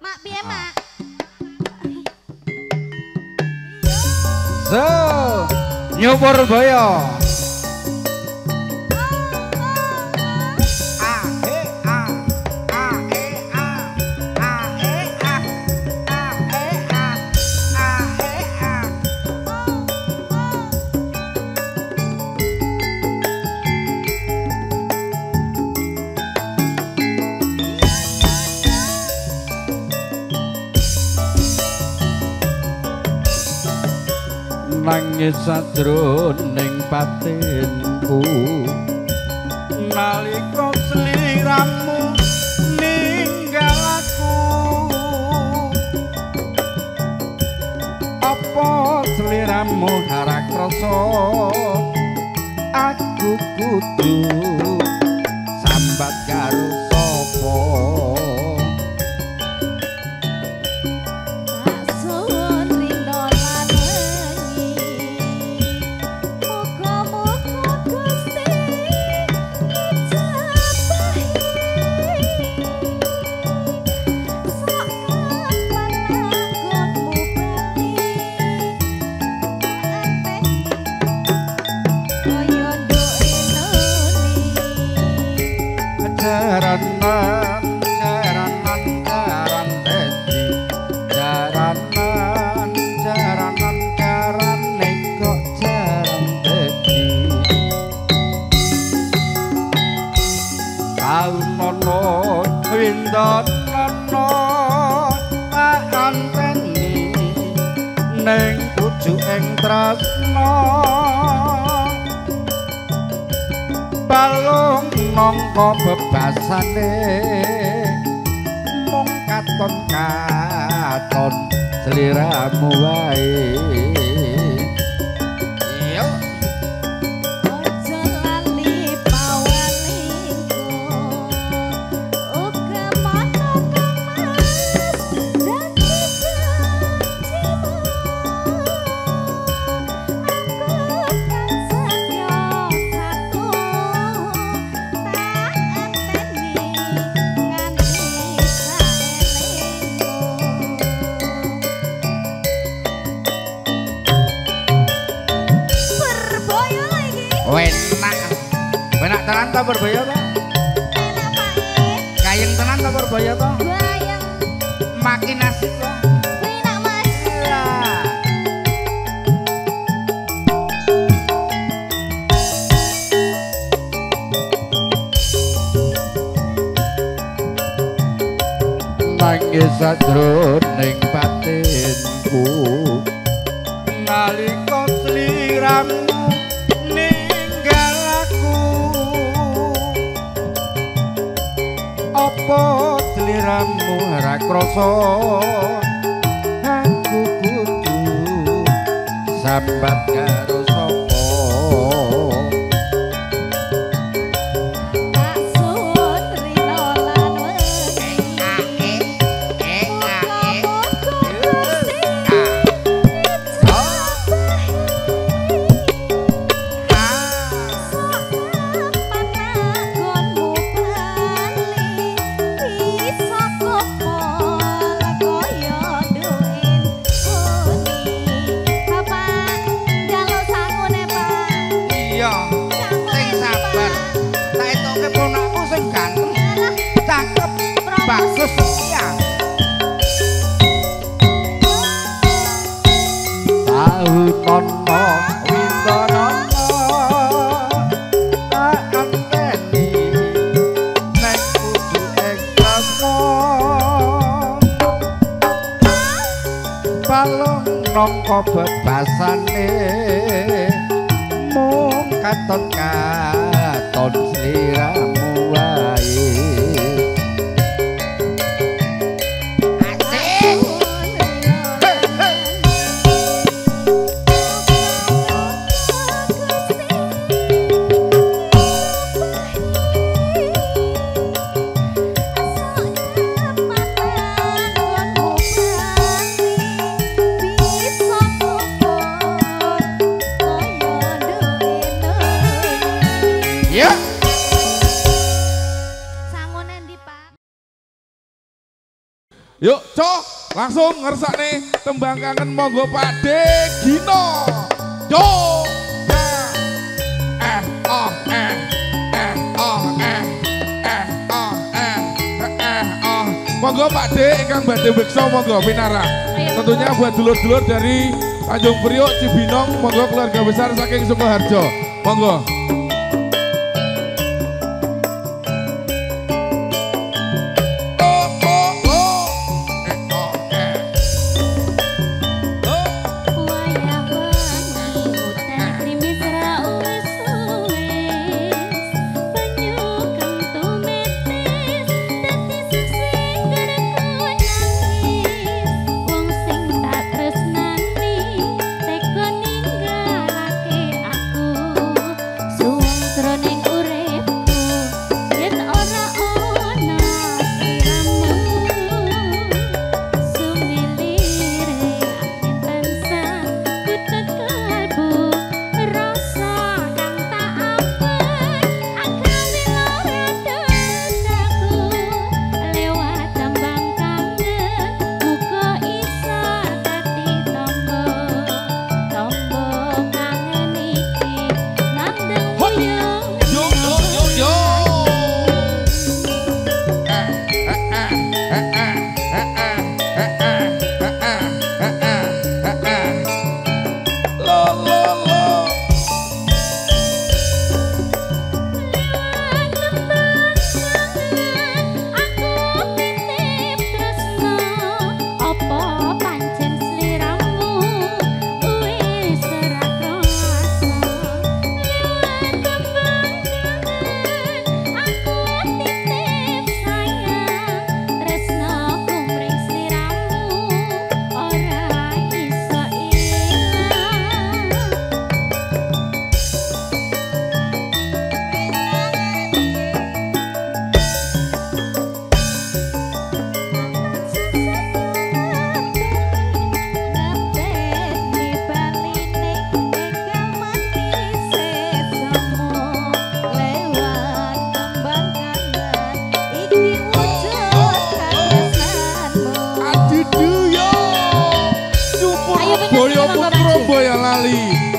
Mak piye, Mak? So, nyubur boyo. Nangis sadroning batinku nalika sliramu ninggal aku apa sliramu harak rasa aku kudu sambat karo sapa ning pucuking tresna balung mongko bebasane mung katon sliramu wae enak tenan ta Purbaya to? Enak Pak. Gayeng tenan ta Purbaya to? Gayeng. Makin asik to. Enak Mas. Nangis sadroning batinku nalika sliramu apa sliramu rak rasa aku kudu sambat karo sapa tak suwun rina lan wedi bagus ya tahu nono windono tak anteni nek kudu eklasno balung nongko bebasane mung katon sliramu wae Yuk, Cok, langsung ngersakne tembang kangen monggo Pak De Gino. Yo. Monggo Pak De ingkang badhe beksa monggo pinara. Tentunya buat dulur-dulur dari Tanjung Priok, Cibinong, monggo keluarga besar saking Sukoharjo. Monggo.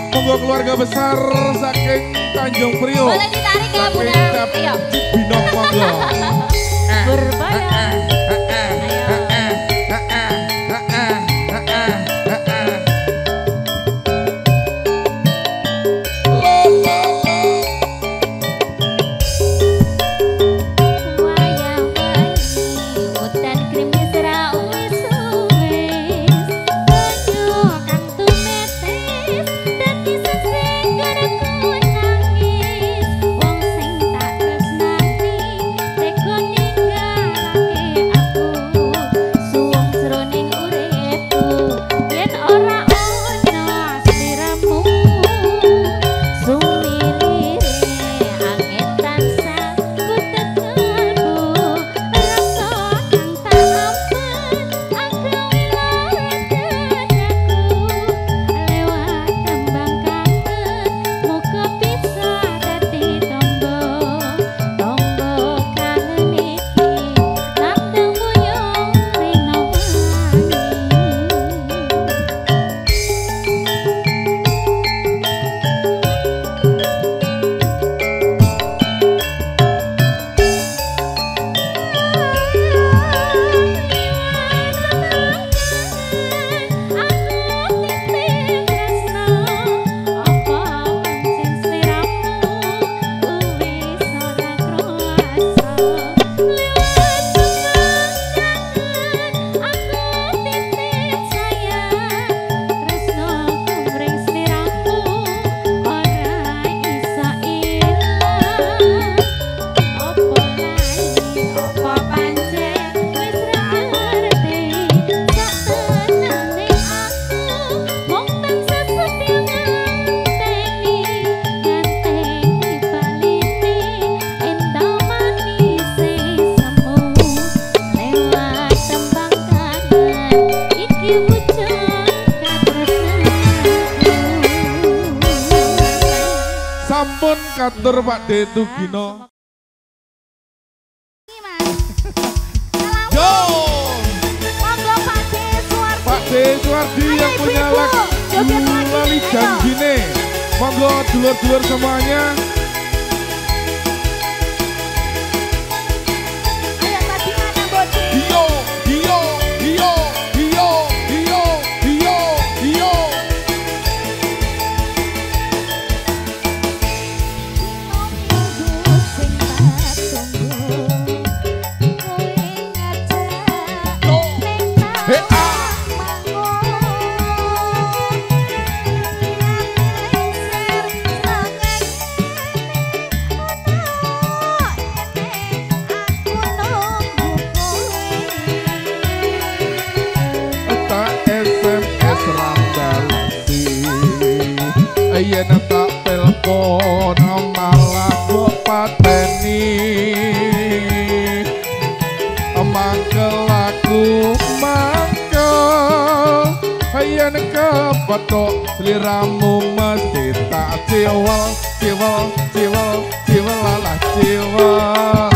Monggo keluarga besar saking Tanjung Priok. Boleh ditarik ya Bunda. Ayo. Binong monggo. Berbayar. Sampun katur Pak De Tugino. Yo. De Suwardi yang punya lagu Lali Janjine. Monggo dulur-dulur semuanya. Ayo tadi mana Bodi? Iyo, iyo, iyo, iyo, iyo, iyo, iyo. Minggu sing tak tunggu kowe ngajak ning Hei, ah. Yen tak telepon malah kok pateni mangkel aku mangkel yen kepethuk sliramu mesti tak ciwel ciwel ciwel ciwel alah ciwel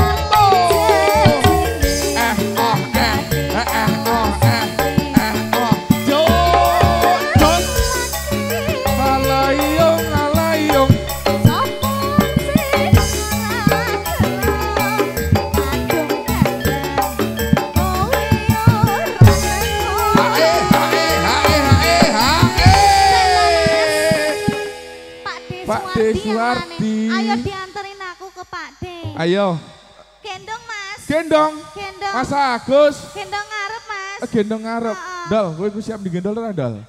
Pak De Suwardi. Ayo dianterin aku ke Pak De. Ayo. Gendong Mas. Gendong. Gendong. Mas Agus. Gendong ngarep Mas. Gendong ngarep. Dal, kowe siap digendol ora, Dal?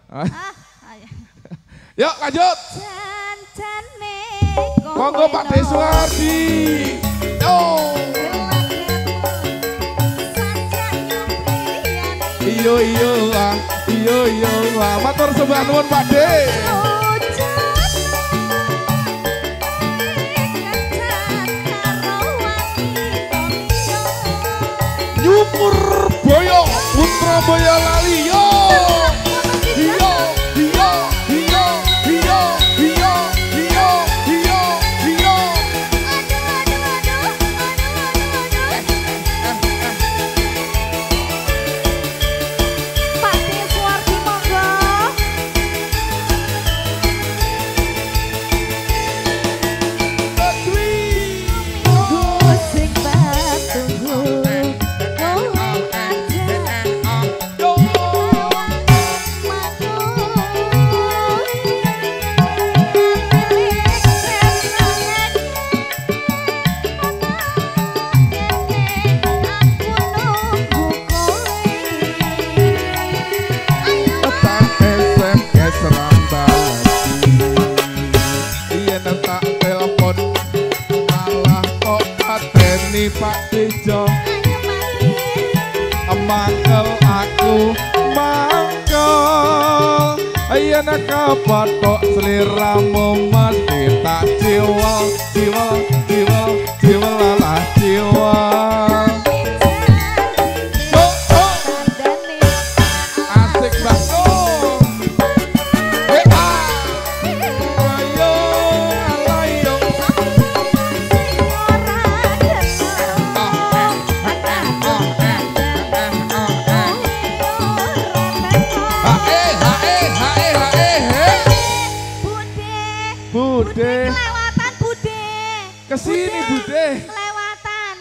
Ayo. Yuk lanjut. Jancane Monggo Pak De Suwardi. Yo. Iyo iyo lah. Iyo iyo lah. Matur sembah nuwun Pak De. Nyukur boyo, putra boyo lali yo. Iyo, iyo, iyo, iyo, iyo, iyo, iyo, iyo. Pak De Suwardi monggo. Minggu sing tak tunggu kowe ngajak Pak Bejo mangkel aku mangkel yen kepethuk sliramu mesti tak ciwel ciwel ciwel ciwel alah ciwel. Asik banget. Ayo ayo. Bude. Kelewatan Bude. Kesini Bude. Kelewatan.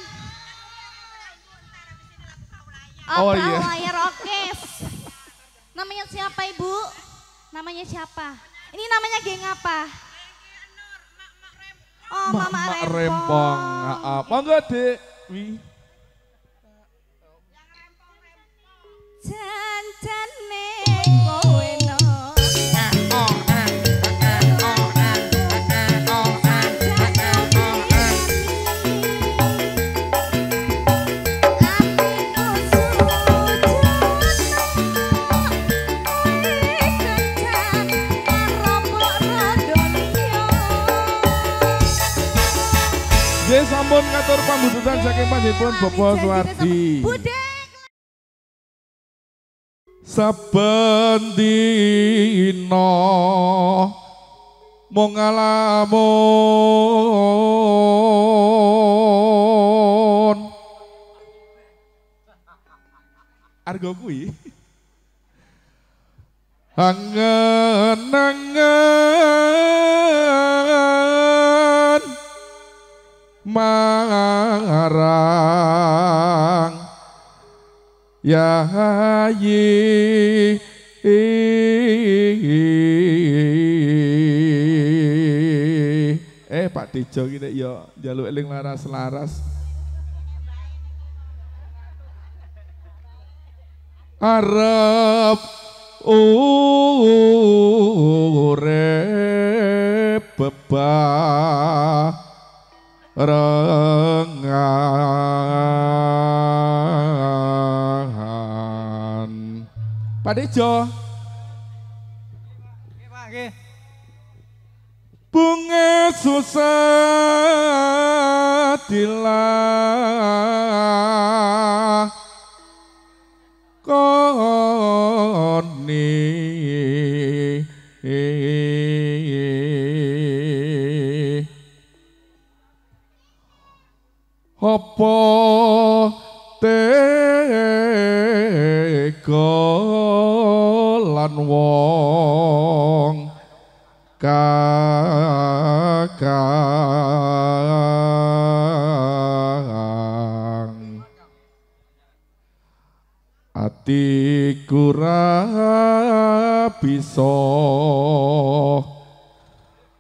Oh, Oh iya. layar oke. Namanya siapa Ibu? Namanya siapa? Ini namanya geng apa? Oh Mama Mak Rempong. Rempong. Monggo Dek. Wi. Jancane kowe no. Nggih sampun ngatur pambututan saking panjenengan Bapak Suwardi. Bude. Saben dina mung ngalamun argo kuwi angen-angen marang Yayi Pak Tejo iki nek ya njaluk eling laras-laras arep urip bebarengan Pak Tejo bunga susah dilah koni apa tega lan wong kakang atiku ra bisa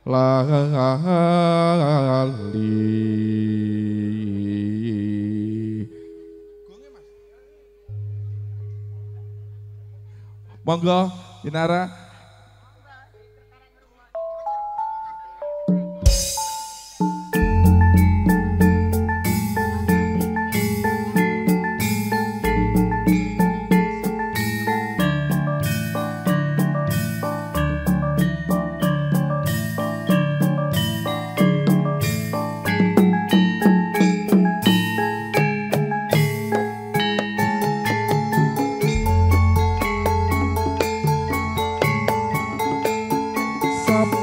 lali monggo Inara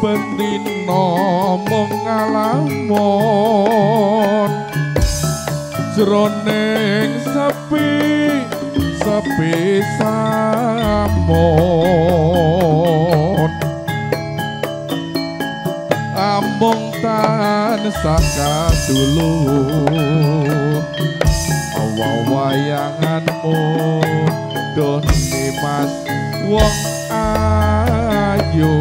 bendino mung ngalamun jroning sepi sampun ambung tansah kadulu wayanganmu don Mas wong ayu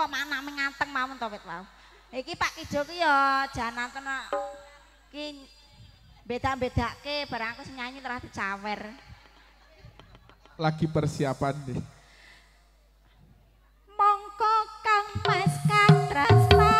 mana nganteng mawon to wit wae. Iki Pak Kijo ki ya jananten ki beda-bedake barang aku sing nyanyi terus dicawer. Lagi persiapan deh. Mongko Kang Mas Katrasna.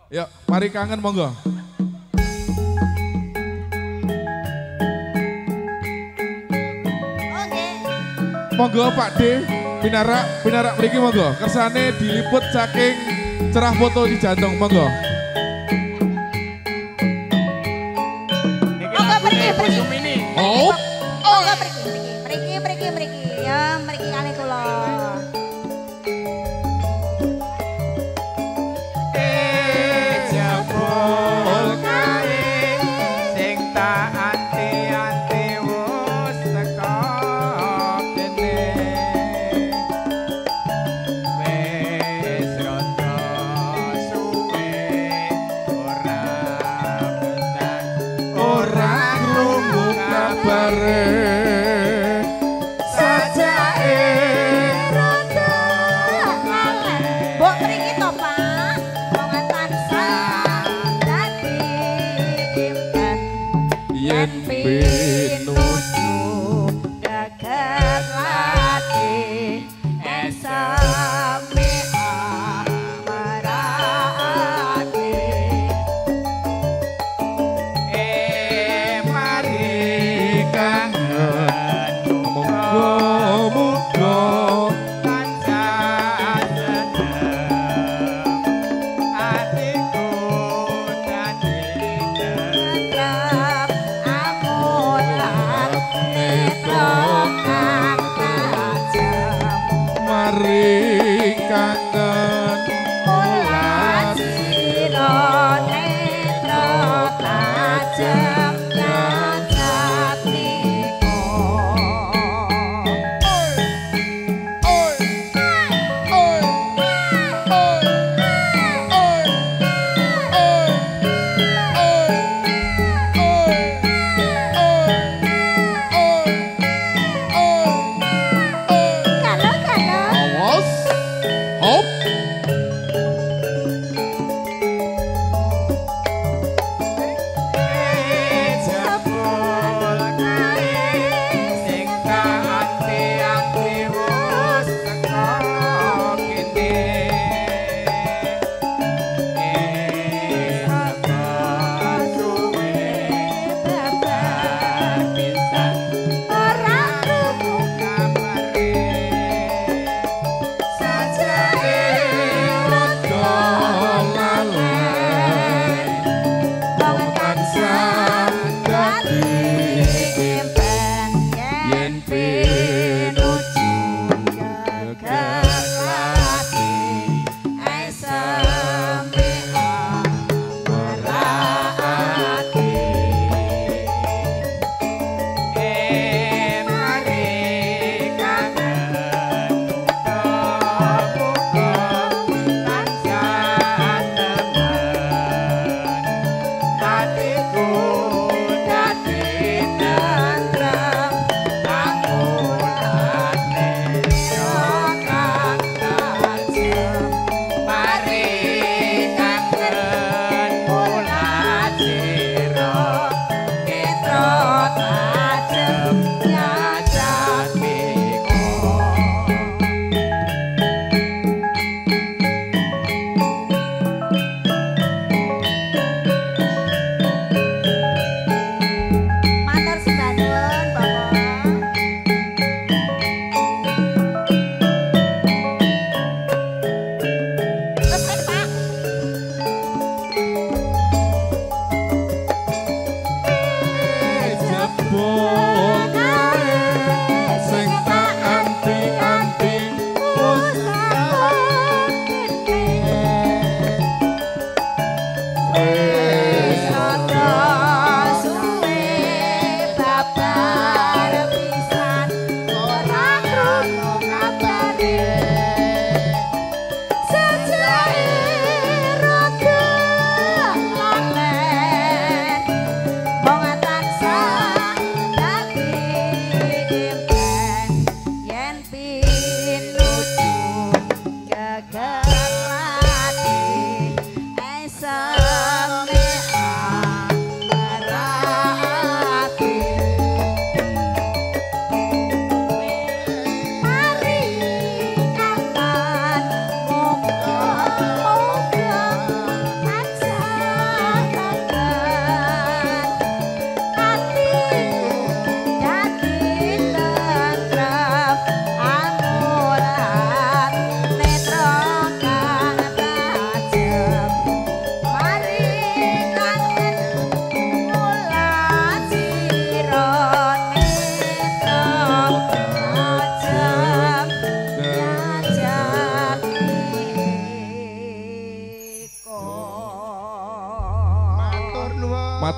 Yuk, mari kangen monggo. Monggo Pak D, pinarak mriki monggo. Kersane diliput saking cerah foto di jantung monggo. Monggo mriki. Oh. Monggo mriki. Ya, mriki kalih kula. Sajake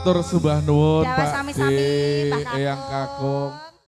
Matur sembah nuwun Jawa Pak sami-sami, D, Pak Eyang Kakung. Kakung.